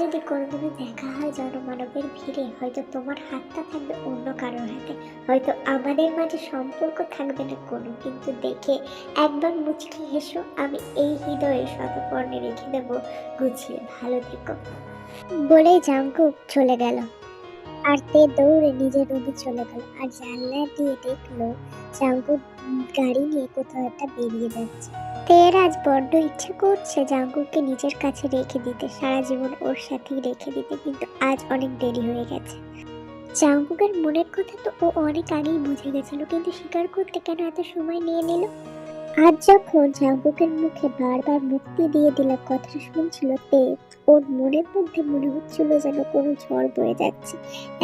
যদি কোনোদিনও দেখা হয় জনমানবের ভিড়ে, হয়তো তোমার হাতটা থাকবে অন্য কারোর হাতে, হয়তো আমাদের মাঝে সম্পর্ক থাকবে না কোনো, কিন্তু দেখে একবার মুচকি হেসো, আমি এই হৃদয়ে শতবর্ণে রেখে দেবো গুছিয়ে, ভালো থেকো। বলেই জাঙ্কুক চলে গেল। আর তে দৌড়ে নিজের রুমে চলে গেল, আর জানলা দিয়ে দেখলো জাঙ্কুক গাড়ি নিয়ে কোথাও একটা বেরিয়ে যাচ্ছে। তের আজ বড্ড ইচ্ছে করছে জাঙ্কুককে নিজের কাছে রেখে দিতে, সারা জীবন ওর সাথেই রেখে দিতে, কিন্তু আজ অনেক দেরি হয়ে গেছে। জাঙ্কুকের মনের কথা তো ও অনেক আগেই বুঝে গেছিল, কিন্তু স্বীকার করতে কেন এত সময় নিয়ে নিল? আজ যখন জাঙ্কুকের মুখে বারবার মুক্তি দিয়ে দিলাম কথাটা শুনছিল তে, ওর মনের মধ্যে মনে হচ্ছিল যেন কোনো ঝড় বয়ে যাচ্ছে।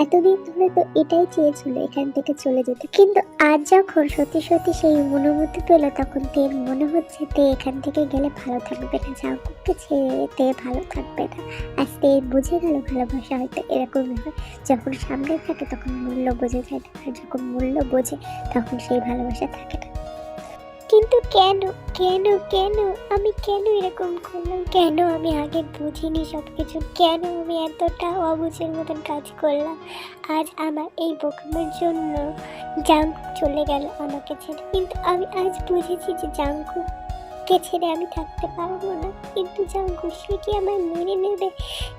এতদিন ধরে তো এটাই চেয়েছিল এখান থেকে চলে যেতে, কিন্তু আজ যখন সত্যি সত্যি সেই অনুমতি পেল, তখন তের মনে হচ্ছে তে এখান থেকে গেলে ভালো থাকবে না, জাঙ্কুককে ছেড়ে তে ভালো থাকবে না। আজ তে বুঝে গেল ভালোবাসা হয়তো এরকমই হয়, যখন সামনে থাকে তখন মূল্য বোঝা যায় না, আর যখন মূল্য বোঝে তখন সেই ভালোবাসা থাকে না। কিন্তু কেন কেন কেন আমি কেন এরকম করলাম? কেন আমি আগে বুঝিনি সবকিছু? কেন আমি এতটা অবুঝের মতন কাজ করলাম? আজ আমার এই বোকামের জন্য জাঙ্কুক চলে গেল আমাকে ছেড়ে, কিন্তু আমি আজ বুঝেছি যে জাঙ্কুককে ছেড়ে আমি থাকতে পারবো না। কিন্তু জাঙ্কুক সে কি আমায় মেনে নেবে?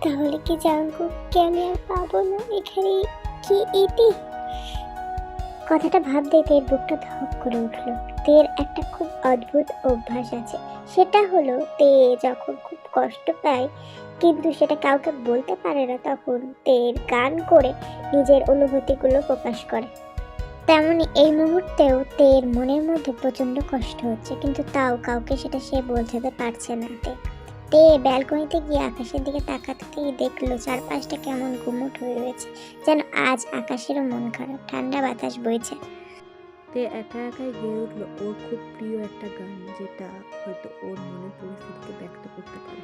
তাহলে কি জাঙ্কুককে আমি আর পাবো না? এখানেই কি ইতি? কথাটা ভাবতে তের বুকটা ধক করে উঠল। তের একটা খুব অদ্ভুত অভ্যাস আছে, সেটা হলো তে যখন খুব কষ্ট পায় কিন্তু সেটা কাউকে বলতে পারে না, তখন তের গান করে নিজের অনুভূতিগুলো প্রকাশ করে। তেমনি এই মুহূর্তেও তের মনের মধ্যে প্রচন্ড কষ্ট হচ্ছে, কিন্তু তাও কাউকে সেটা সে বোঝাতে পারছে না। তে ব্যালকনিতে গিয়ে আকাশের দিকে তাকাতেই দেখলো চারপাশটা কেমন গুমোট হয়ে রয়েছে, যেন আজ আকাশেরও মন খারাপ, ঠান্ডা বাতাস বইছে। তে একা একাই গেয়ে উঠলো ওর খুব প্রিয় একটা গান, যেটা হয়তো ওর মনের পরিস্থিতিকে ব্যক্ত করতে পারে।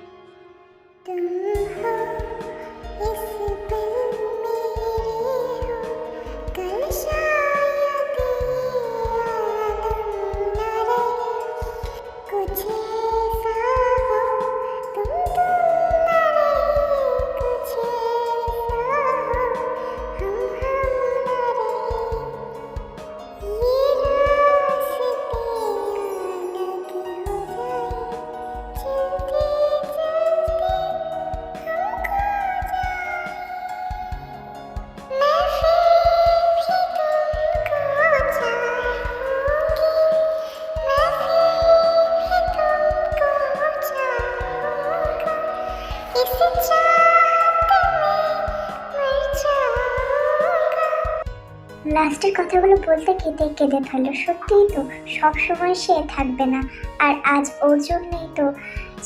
লাস্টের কথাগুলো বলতে কেঁদে কেঁদে ফেললো। সত্যিই তো সব সময় সে থাকবে না, আর আজ ওর জন্যই তো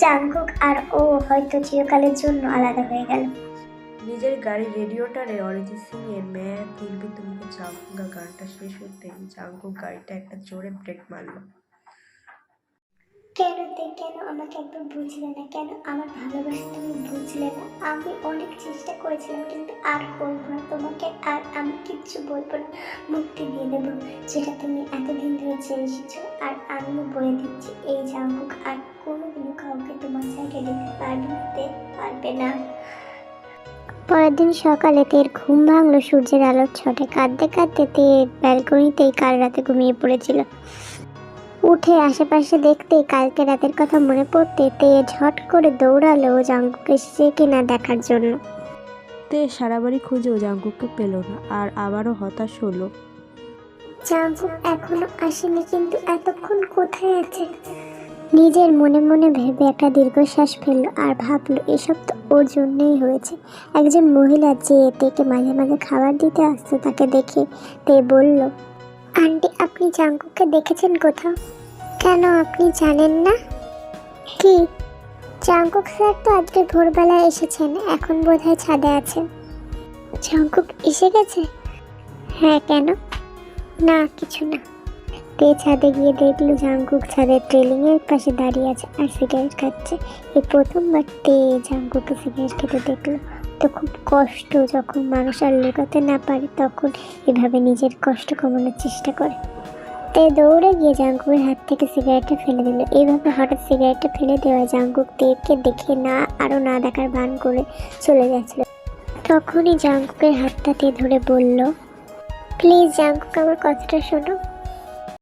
জাঙ্কুক আর ও হয়তো চিরকালের জন্য আলাদা হয়ে গেল। নিজের গাড়ির রেডিওটারে অরিজিৎ সিং এর मैं फिर भी तुमको चाहूंगा গানটা শেষ হতে জাঙ্কুক গাড়িটা একটা জোরে ব্রেক মারলো। কেন আমাকে একবার বুঝলে না? কেন আমার ভালোবাসা তুমি বুঝলে না? আমি অনেক চেষ্টা করেছিলাম, কিন্তু আর করবো না তোমাকে, আর আমি কিচ্ছু বলবো না, মুক্তি দিয়ে দেবো যেটা তুমি এতদিন ধরে চেয়ে এসেছো। আর আমিও বলে দিচ্ছি, এই জাঙ্কুক আর কোনোদিনও কাউকে তোমার জায়গায় দিতে পারবে না। পরের দিন সকালে তের ঘুম ভাঙলো সূর্যের আলোর ছটে। কাঁদতে কাঁদতে তে ব্যালকনিতেই কাল রাতে ঘুমিয়ে পড়েছিল। উঠে আশেপাশে দেখতে কালকে রাতের কথা মনে পড়তে তে ঝট করে দৌড়ালো জাঙ্কুক এসেছে কিনা দেখার জন্য। তে সারা বাড়ি খুঁজেও জাঙ্কুককে পেল না, আর আবারও হতাশ হলো। জাঙ্কুক এখনো আসেনি, কিন্তু এতক্ষণ কোথায় আছে? নিজের মনে মনে ভেবে একটা দীর্ঘশ্বাস ফেললো, আর ভাবলো এসব তো ওর জন্যই হয়েছে। একজন মহিলা যে তেকে মাঝে মাঝে খাবার দিতে আসতো, তাকে দেখে তে বলল, আন্টি আপনি জাঙ্কুককে দেখেছেন কোথাও? কেন আপনি জানেন না? কি? জাঙ্কুক স্যার তো আজকে ভোরবেলায় এসেছেন, এখন বোধহয় ছাদে আছেন। জাঙ্কুক এসে গেছে? হ্যাঁ, কেন? না কিছু না। তে ছাদে গিয়ে দেখলো জাঙ্কুক ছাদের রেলিং এর পাশে দাঁড়িয়ে আছে আর সিগারেট খাচ্ছে। এই প্রথমবার তে জাঙ্কুককে সিগারেট খেতে দেখলো। তো খুব কষ্ট, যখন মানুষ আর লুকাতে না পারে তখন এভাবে নিজের কষ্ট কমানোর চেষ্টা করে। তে দৌড়ে গিয়ে জাঙ্কুকের হাত থেকে সিগারেটটা ফেলে দিল। এইভাবে হঠাৎ সিগারেটটা ফেলে দেওয়ায় জাঙ্কুক তেকে দেখে না দেখার ভান করে চলে যাচ্ছিল। তখনই জাঙ্কুকের হাতটা তে ধরে বলল, প্লিজ জাঙ্কুক, আমার কথাটা শোনো।